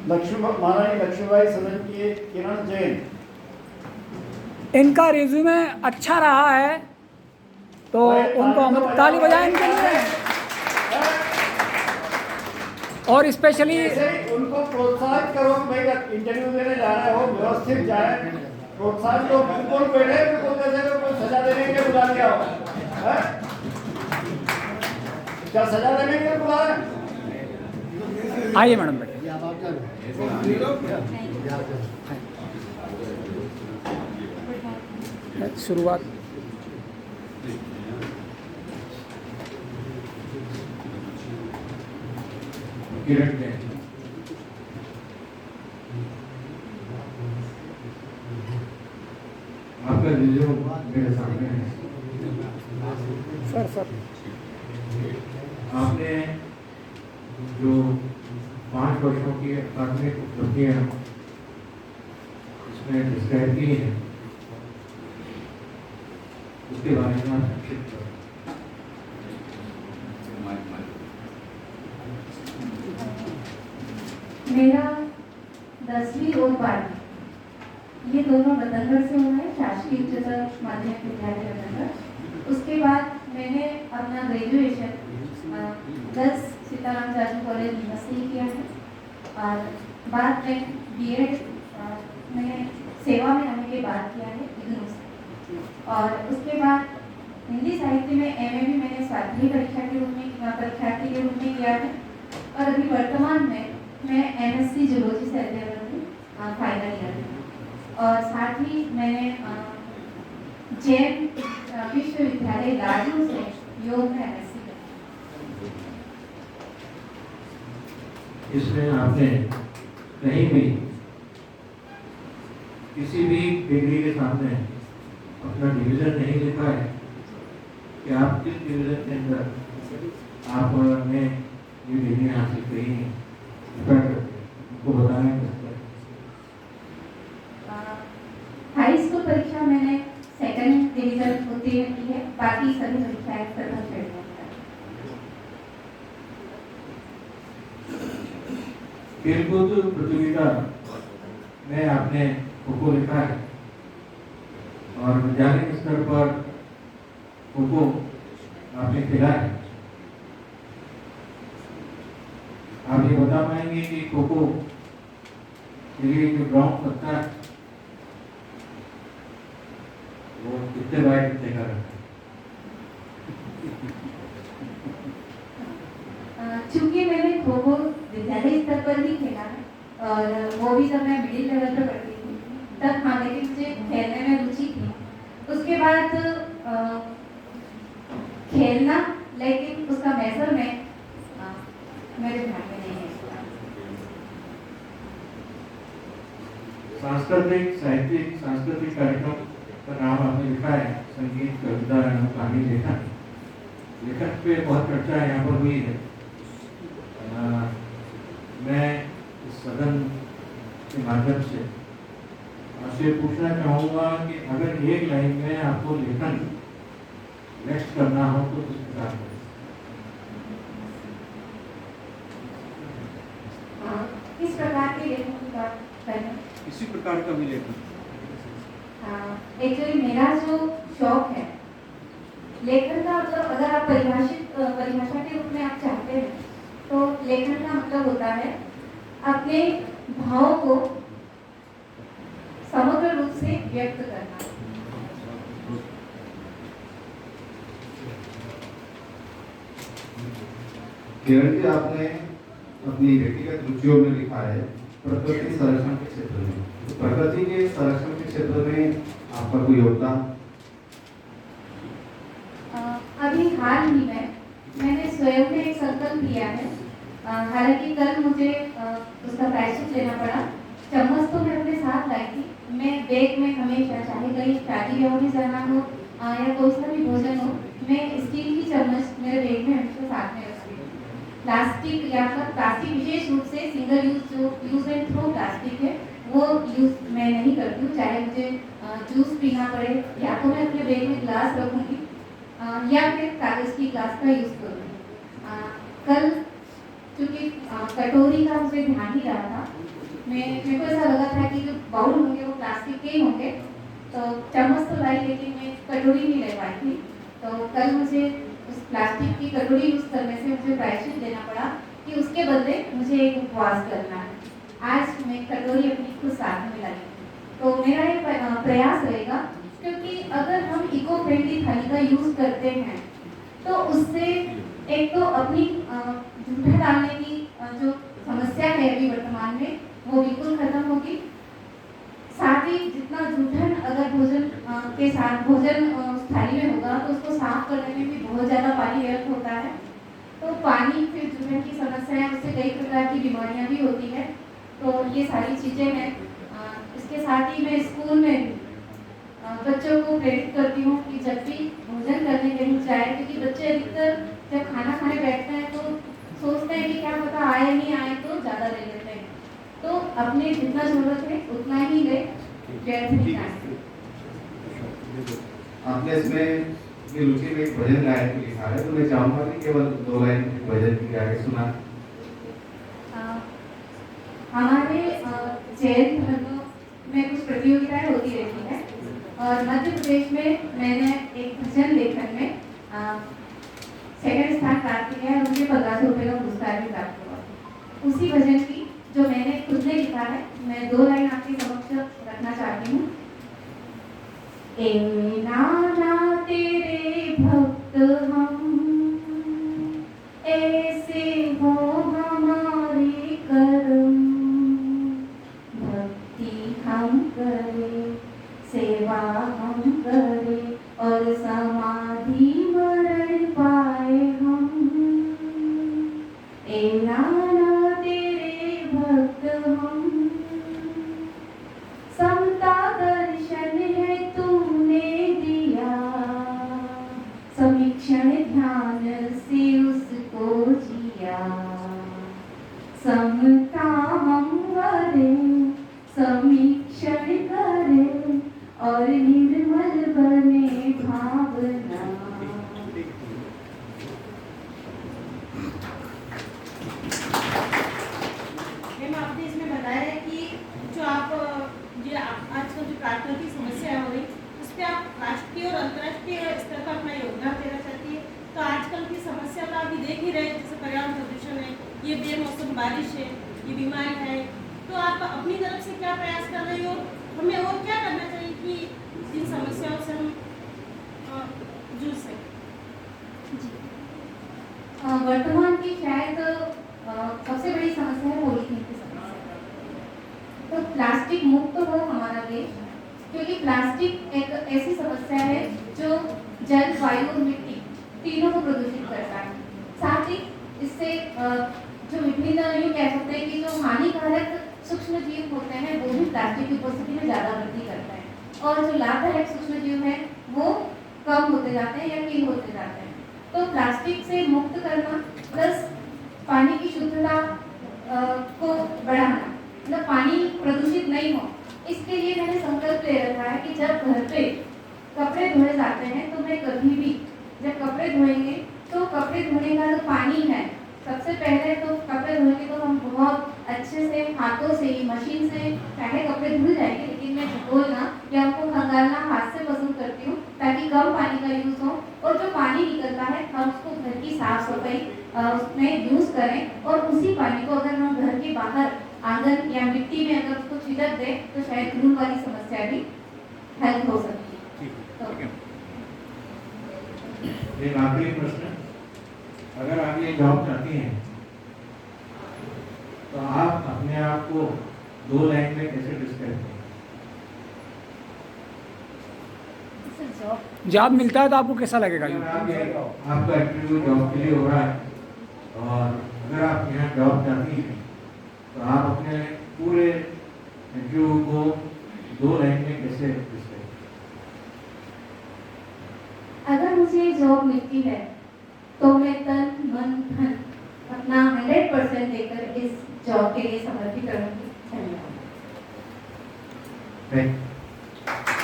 महारानी लक्ष्मीबाई सदन की किरण जैन, इनका रिज्यूमे अच्छा रहा है तो उनको हम ताली बजाएं इनके लिए। और स्पेशली उनको प्रोत्साहित करो कि भाई इंटरव्यू देने जा रहे हो, व्यवस्थित जाए, प्रोत्साहित तो बिल्कुल बैठे बिल्कुल जैसे कोई सजा देने के लिए बुला लिया हो। क्या सजा देने के लिए बुला रहे? आइए मैडम बैठे। शुरुआत किरण जैन, आपका रिज्यूम मेरे सामने है। सर आपने जो 5 वर्षों की अकादमिक उपलब्धियां इसमें डिस्क्राइब की है, उसके बारे में आप संक्षिप्त करें। मेरा 10वीं और 12वीं ये दोनों बतंगड़ से हुआ है, शासकीय उच्चतर माध्यमिक विद्यालय बतंगड़। उसके बाद मैंने अपना ग्रेजुएशन 10 सीताराम चाचू कॉलेज नीमच से किया है। और बाद में बीएड मैंने सेवा में आने के बाद किया है इग्नू से। और उसके बाद हिंदी साहित्य में एमए भी मैंने स्वाध्याय परीक्षा के रूप में परीक्षार्थी के रूप में किया है। और अभी वर्तमान में मैं एमएससी जूलॉजी से अध्ययन में फाइनल ईयर में। और साथ ही मैंने जैन विश्वविद्यालय लाजू से योग में एमएससी की। इसमें आपने कहीं भी किसी भी डिग्री के सामने अपना डिवीजन नहीं लिखा है कि आप किस डिवीजन के अंदर आपने ये डिग्री हासिल करी है, उनको बताना है। हाई स्कूल परीक्षा मैंने सेकंड डिवीजन उत्तीर्ण की है, बाकी सभी परीक्षाएं प्रथम श्रेणी में। खेलकूद प्रतियोगिता में आपने खो-खो लिखा है और विद्यालय स्तर पर खो-खो आपने खेला है। आप ये बता पाएंगे कि खो-खो के लिए जो ग्राउंड लगता है वो कितने बाय कितने का रहता है? चूंकि मैंने खो-खो विद्यालय स्तर पर ही खेला है और वो भी जब मैं मिडिल लेवल पर पढ़ती थी तब हाँ, लेकिन मुझे खेलने में रुचि थी। उसके बाद खेलना, लेकिन उसका मेजरमेंट मेरे ध्यान में नहीं है। सांस्कृतिक साहित्यिक सांस्कृतिक कार्यक्रम का नाम आपने लिखा है, संगीत, कविता, कहानी, लेखन। लेखन पे बहुत चर्चा यहाँ पर हुई है। मैं इस सदन के माध्यम से आपसे पूछना चाहूँगा कि अगर एक लाइन में आपको लेखन व्यक्त करना हो तो किस प्रकार करें? किस प्रकार के लेखन की बात करें? किसी प्रकार का भी लेखन। एक्चुअली मेरा जो शौक है लेखन का, मतलब अगर आप परिभाषा के रूप में आप चाहते हैं तो लेखन का मतलब होता है अपने भाव को समग्र रूप से व्यक्त करना। किरण जी, आपने अपनी व्यक्तिगत रुचियों में लिखा है प्रकृति संरक्षण के क्षेत्र में। तो प्रकृति के संरक्षण के क्षेत्र में आपका कोई योगदान? अभी हाल ही में मैंने स्वयं में एक संकल्प लिया है। हालांकि कल मुझे उसका प्रायश्चित लेना पड़ा। चम्मच तो मैं अपने साथ लाई थी। मैं बैग में हमेशा, चाहे कहीं शादी ब्याह में जाना हो या कोई सा भी भोजन हो, मैं स्टील की चम्मच मेरे बैग में हमेशा साथ में रखती हूँ। प्लास्टिक या फिर प्लास्टिक, विशेष रूप से सिंगल यूज जो यूज एंड थ्रो प्लास्टिक है, वो यूज मैं नहीं करती हूँ। चाहे मुझे जूस पीना पड़े या तो मैं अपने बैग में ग्लास रखूँगी या फिर कागज की ग्लास का यूज करूँगी। कल चूँकि कटोरी का मुझे ध्यान ही रहा था था। मेरे को ऐसा लगा था कि जो बाउल होंगे वो प्लास्टिक के ही होंगे, तो चम्मच तो लाई लेकिन मैं कटोरी नहीं ले पाई थी। तो कल मुझे उस प्लास्टिक की कटोरी यूज़ करने से मुझे प्रायश्चित देना पड़ा कि उसके बदले मुझे एक उपवास करना है। आज मैं कटोरी अपनी खुद साथ में लाई। तो मेरा एक प्रयास रहेगा, क्योंकि अगर हम इको फ्रेंडली थाली का यूज़ करते हैं तो उससे एक तो अपनी जूठा डालने की जो समस्या है अभी वर्तमान में वो बिल्कुल खत्म होगी। साथ ही जितना जूठन अगर भोजन के साथ भोजन उस थाली में होगा तो उसको साफ करने में भी बहुत ज़्यादा पानी व्यर्थ होता है। तो पानी फिर जूठन की समस्या है, उससे कई प्रकार की बीमारियां भी होती है। तो ये सारी चीज़ें हैं। इसके साथ ही मैं स्कूल में बच्चों को प्रेरित करती हूँ कि जब भी भोजन करने के लिए जाए, क्योंकि बच्चे अधिकतर जब खाना खाने बैठते हैं तो सोचते हैं कि क्या पता आए नहीं आए, तो ज़्यादा ले लेते हैं। तो अपने जितना जरूरत है उतना ही ले, व्यर्थ नहीं करते। आपने इसमें अपनी रुचि में एक भजन गायन को लिखा है, तो मैं चाहूंगा कि केवल 2 लाइन भजन की गा के सुना। हमारे जैन धर्म में कुछ प्रतियोगिताएं होती रहती है और मध्य प्रदेश में मैंने एक भजन लेखन में सेकंड स्थान प्राप्त किया है और मुझे 1500 रुपये का पुरस्कार भी प्राप्त हुआ। उसी भजन की जो मैंने खुद ने लिखा है, मैं 2 लाइन आपके समक्ष रखना चाहती हूँ। ए नाना तेरे भक्त हम, ऐसे हो हमारे कर्म, भक्ति हम करें, सेवा हम करें और समाधि मरण पाए हम। ए नाना तेरे भक्त हम, समता दर्शन है तूने दिया, समीक्षण ध्यान से उसको जिया। समता हम करें, समीक्षण करें और निर्मल बने भावना। आपने इसमें बताया है कि जो आप आजकल जो प्रार्थना की समस्या हो रही उस पर आप राष्ट्रीय और अंतर्राष्ट्रीय स्तर पर अपना योगदान देना चाहती है। तो आजकल की समस्या तो अभी देख ही रहे हैं, जैसे पर्यावरण प्रदूषण है, ये बेमौसम बारिश है, ये बीमारी है। तो आप अपनी तरफ से क्या प्रयास कर रही हो, हमें और क्या करना चाहिए कि इन समस्याओं से हम जूझ सकें? वर्तमान की शायद सबसे बड़ी समस्या है पॉलीथीन की समस्या। तो प्लास्टिक मुक्त हो हमारा देश, क्योंकि प्लास्टिक एक ऐसी समस्या है जो जल, वायु और मिट्टी तीनों को प्रदूषित करता है। साथ ही इससे जो विभिन्न यूँ कह सकते हैं कि जो हानिकारक सूक्ष्म जीव होते हैं वो भी प्लास्टिक की उपस्थिति में ज़्यादा वृद्धि करते हैं और जो लाभदायक सूक्ष्म जीव हैं वो कम होते जाते हैं या क्षीण होते जाते हैं। तो प्लास्टिक से मुक्त करना प्लस पानी की शुद्धता को बढ़ाना, मतलब पानी प्रदूषित नहीं हो, इसके लिए मैंने संकल्प ले रखा है कि जब घर पे कपड़े धोए जाते हैं तो मैं कभी भी जब कपड़े धोएंगे तो कपड़े धोने का जो पानी है, सबसे पहले तो कपड़े धोएंगे तो हम बहुत अच्छे से हाथों से ही मशीन से चाहे कपड़े धुल जाएंगे, लेकिन मैं धोना या उनको खंगालना हाथ से पसंद करती हूँ ताकि कम पानी का यूज़ हो और जो पानी निकलता है हम उसको घर की साफ सफाई उसमें यूज़ करें और उसी पानी को अगर हम घर के बाहर आंगन या मिट्टी में अगर उसको छिड़क दें तो शायद धूल वाली समस्या भी हल हो सकती है। तो एक आखिरी प्रश्न, अगर आप ये जॉब चाहती हैं तो आप अपने आप को 2 लाइन में कैसे डिस्क्राइब करें? जॉब मिलता है तो आपको कैसा लगेगा? आपका इंटरव्यू जॉब के लिए हो रहा है और अगर आप यहाँ जॉब चाहती हैं तो आप अपने पूरे इंटरव्यू को 2 लाइन में कैसे डिस्क्राइब? अगर मुझे जॉब मिलती है तो मैं तन मन धन अपना 100% देकर इस जॉब के लिए समर्पित रहूंगी। धन्यवाद।